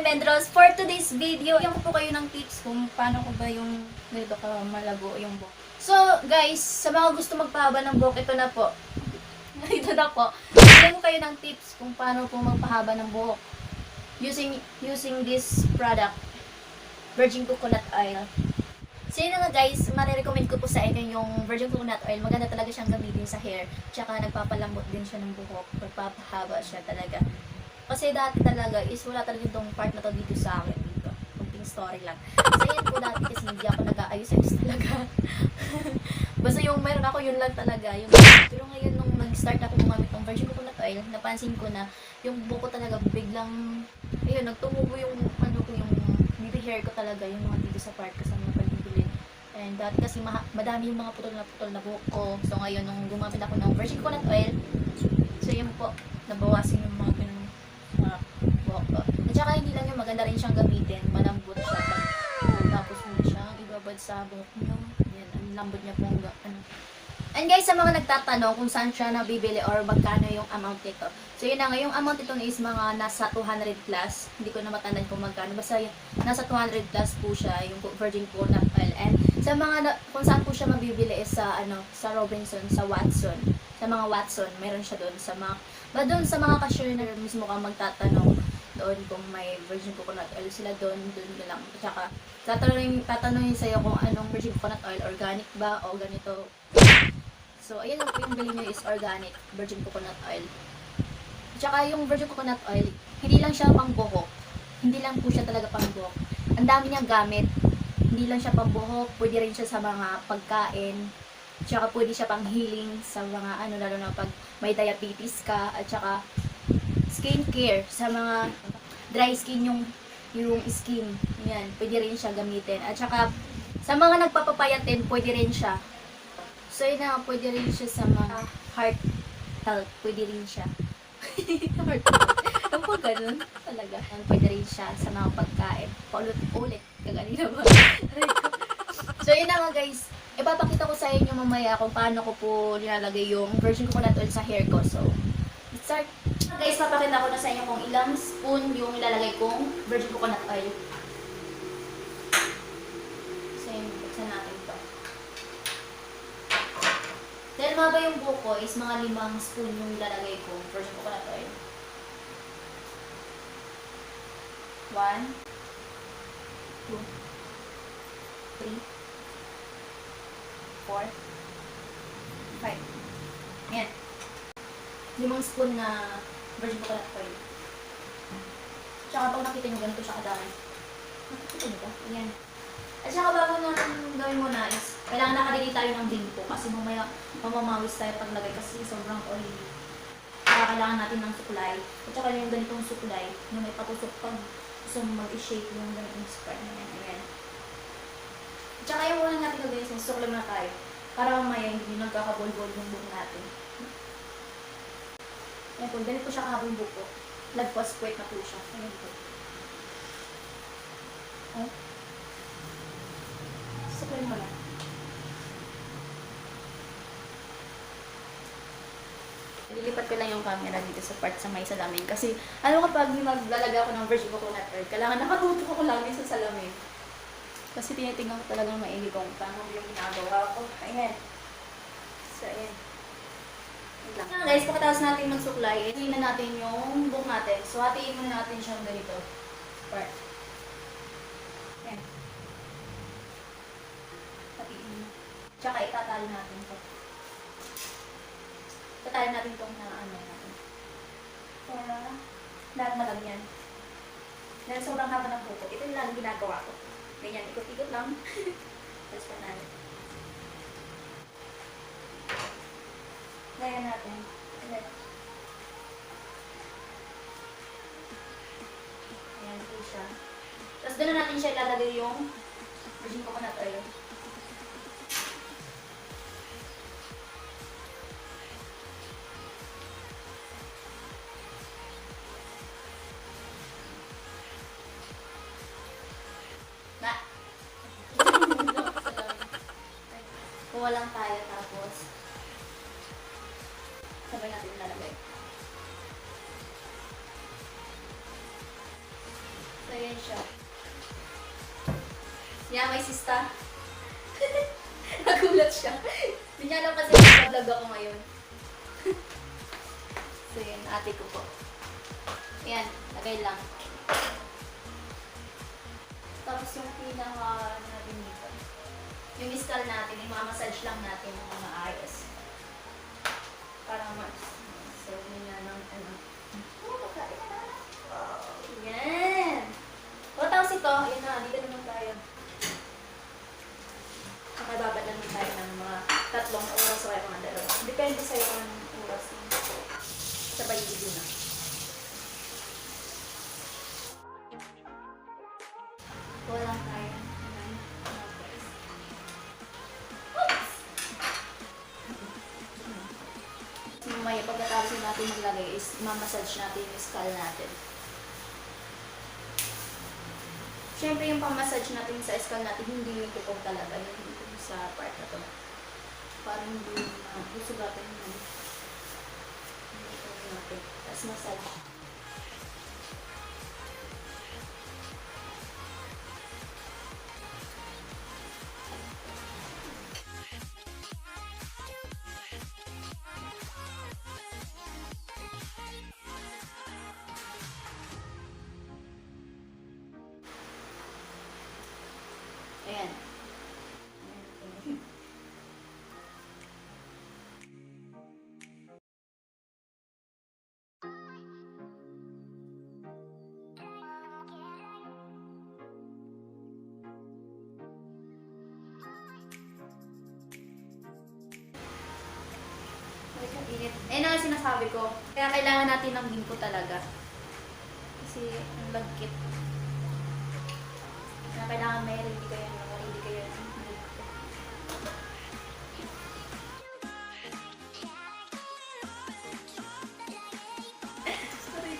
Mendros. For today's video, yung ko po kayo ng tips kung paano ko ba yung ganito ka malago yung buhok. So, guys, sa mga gusto magpahaba ng buhok, ito na po. Ito na po. Bigyan ko kayo ng tips kung paano po magpahaba ng buhok using this product, virgin coconut oil. So yun na nga guys, marirecommend ko po sa inyo yung virgin coconut oil. Maganda talaga siyang gamitin sa hair. Tsaka nagpapalambot din siya ng buhok. Nagpapahaba siya talaga. Kasi dati talaga is wala talaga itong part na to dito sa akin dito. Kunting story lang. So yan po dati kasi hindi ako nag-aayos-ayos talaga. Basta yung meron ako yun lang talaga. Pero ngayon nung nag-start ako gumamit ng virgin coconut oil, napansin ko na yung buhok ko talaga biglang, ayun, nagtumubo yung yung baby hair ko talaga, yung mga dito sa part ko sa mga pagbibilin. And dati kasi madami yung mga putol na buhok ko. So ngayon nung gumamit ako ng virgin coconut oil, so yun po, nabawasan yung mga buhok ko. At saka hindi lang yung maganda rin siyang gamitin, malambot siya. Tapos mo siyang ibabad sa buhok nyo. Yan, ang lambot niya pong And guys, sa mga nagtatanong kung saan siya nabibili or magkano yung amount nito. So yun na nga, yung amount nito is mga nasa 200 plus. Hindi ko na matandaan kung magkano. Basta nasa 200 plus po siya, yung virgin coconut oil. And sa mga, kung saan po siya mabibili is sa, sa Robinson, sa Watson. Sa mga Watson, meron siya doon. Doon sa mga cashier na mismo ka magtatanong doon kung may virgin coconut oil sila doon lang. At saka, tatanungin sa'yo kung anong virgin coconut oil, organic ba o ganito. So, ayan lang po yung bili nyo is organic virgin coconut oil. At saka yung virgin coconut oil, hindi lang siya pang buhok. Hindi lang po siya talaga pang buhok. Ang dami niyang gamit. Hindi lang siya pang buhok, pwede rin siya sa mga pagkain. At saka pwede siya pang healing sa mga lalo na pag may diabetes ka. At saka skincare sa mga dry skin yung skin. Yan, pwede rin siya gamitin. At saka sa mga nagpapapayat din, pwede rin siya. So yun na, pwede rin siya sa mga heart health. Pwede rin siya. Heart health. Ang po ganun talaga. Pwede rin siya sa mga pagkain. Paulit-ulit. Kaganina ba? So yun na nga guys. Ipapakita ko sa inyo mamaya kung paano ko po nilalagay yung virgin coconut oil sa hair ko. So, let's start. Guys, papakita ko na sa inyo kung ilang spoon yung ilalagay kong virgin coconut oil. So yun, buksan natin ito. Dahil maba yung buhok ko is mga 5 spoon yung ilalagay ko virgin coconut oil. 1, 2, 3, 4, 5. Ayan. 5 spoon na virgin coconut oil. Tsaka pag nakita nyo ganito siya kadami. Nakikita nyo ba? Ayan. At saka bago natin gawin mo na is, kailangan nakadili tayo ng ginto kasi mamaya mamamawis tayo paglagay kasi sobrang oily. Kaya kailangan natin ng suklay. At saka yung ganitong suklay, yung may patusok pag gusto mag-shape yung ganitong spread. Ayan. At saka yung unang natin gagawin is, suklay na tayo. Para mamaya hindi nagkakabol-bol yung buhok natin. Ayan po, ganito siya kahaba yung buhok ko. Lagpas puwet na po siya. Ayan po. Oh. Suklay mo lang. Lilipat ko lang yung camera dito sa part sa may salamin. Kasi, kapag maglalaga ako ng virgin coconut oil, kailangan nakatutok ako lagi sa salamin. Kasi tinitingnan ko talagang maigi kung paano yung ginagawa ko. Ayan. So, ayan. Guys, pagkatapos natin magsuklay, hatiin na natin yung buhok natin. So, hatiin muna natin siyang ganito. Part. Ayan. Hatiin mo. Tsaka itatali natin ito. Itatali natin itong natin. Para lahat malagyan. Dahil sobrang haba ng buhok. Ito yung lang ginagawa ko. Ganyan, ikot-ikot lang. Tapos pa natin. Lagyan natin. Ayan po siya. Tapos doon na natin siya ilalagay yung virgin coconut oil. Kuha lang tayo tapos sabay natin ilalagay. So Ayan siya. Yeah, may sista. Nagulat siya. Hindi niya alam kasi nag-vlog ako ngayon. So yun, ate ko po. Ayan, lagay lang. Tapos yung pinaka natin dito. Yung skull natin, i-massage lang natin ng mga ayos. Para mas-serve niya ng ano. Yan! Tapos ito, yun na, dito naman tayo. Nakababad lang tayo ng mga 3 oras o kaya mga 2. Depende sa'yo kung anong oras yung sabay video na. Walang tayo. Oops! Mamaya pagkatapos natin maglagay is mamassage natin yung skull natin. Siyempre yung pamassage natin sa skull natin, hindi yung tukog talaga. Yung sa part na to. Parang hindi usugatan yun. Hindi natin. Tapos massage. Ayan. Eh na sinasabi ko, kaya kailangan natin ng ginkgo talaga. Kasi ang lagkit. Kaya kailangan may ready kayo ng ready kayo ng ginkgo. Sorry.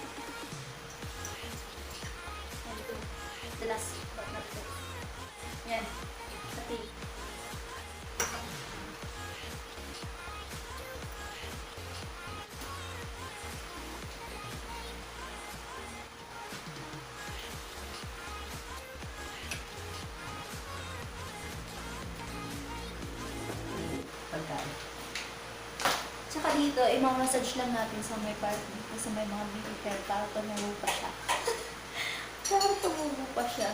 Ito. The last part na ito. Yan. Pati. Tsaka dito, i-massage lang natin sa may part dito, sa may mga bibig para tumubo pa siya. Para tumubo pa siya.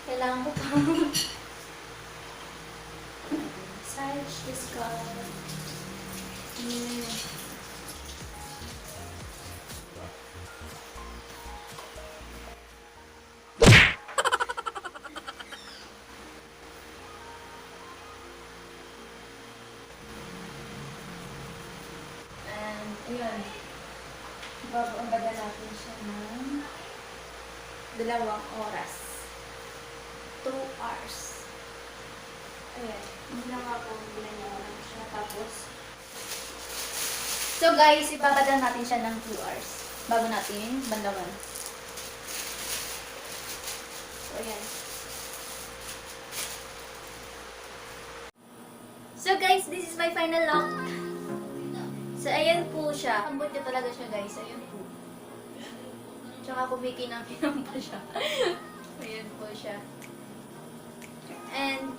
Kailangan ko pa massage this skull. Ayan. Babaga natin siya ng 2 oras. 2 hours. Ayan. Hindi lang ako binanyawan siya. Tapos, so guys, ibabada natin siya ng 2 hours. Bago natin bandawan. So, ayan. So guys, this is my final look. So, ayan po siya. Ambot niya talaga siya, guys. Ayan po. Tsaka kumikinang-kinang pa siya. Ayan po siya. And,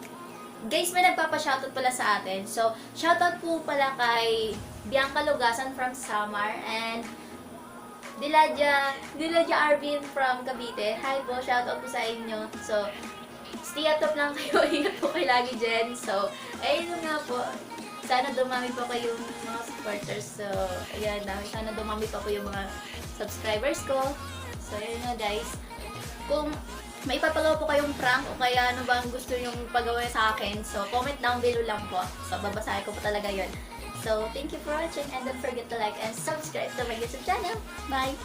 guys, may nagpapa-shoutout pala sa atin. So, shoutout po pala kay Bianca Lugasan from Samar and Diladja Arvin from Cavite. Hi po, shoutout po sa inyo. So, stay atop lang kayo. Ingat po kayo lagi dyan. So, ayun nga po. Sana dumami pa kayong mga supporters. So, ayan, sana dumami pa po yung mga subscribers ko. So, ayun nga guys. Kung may ipapagawa po kayong prank o kaya ano ba ang gusto yung pagawa sa akin, so comment down below lang po. So, babasahin ko po talaga yun. So, thank you for watching and don't forget to like and subscribe to my YouTube channel. Bye!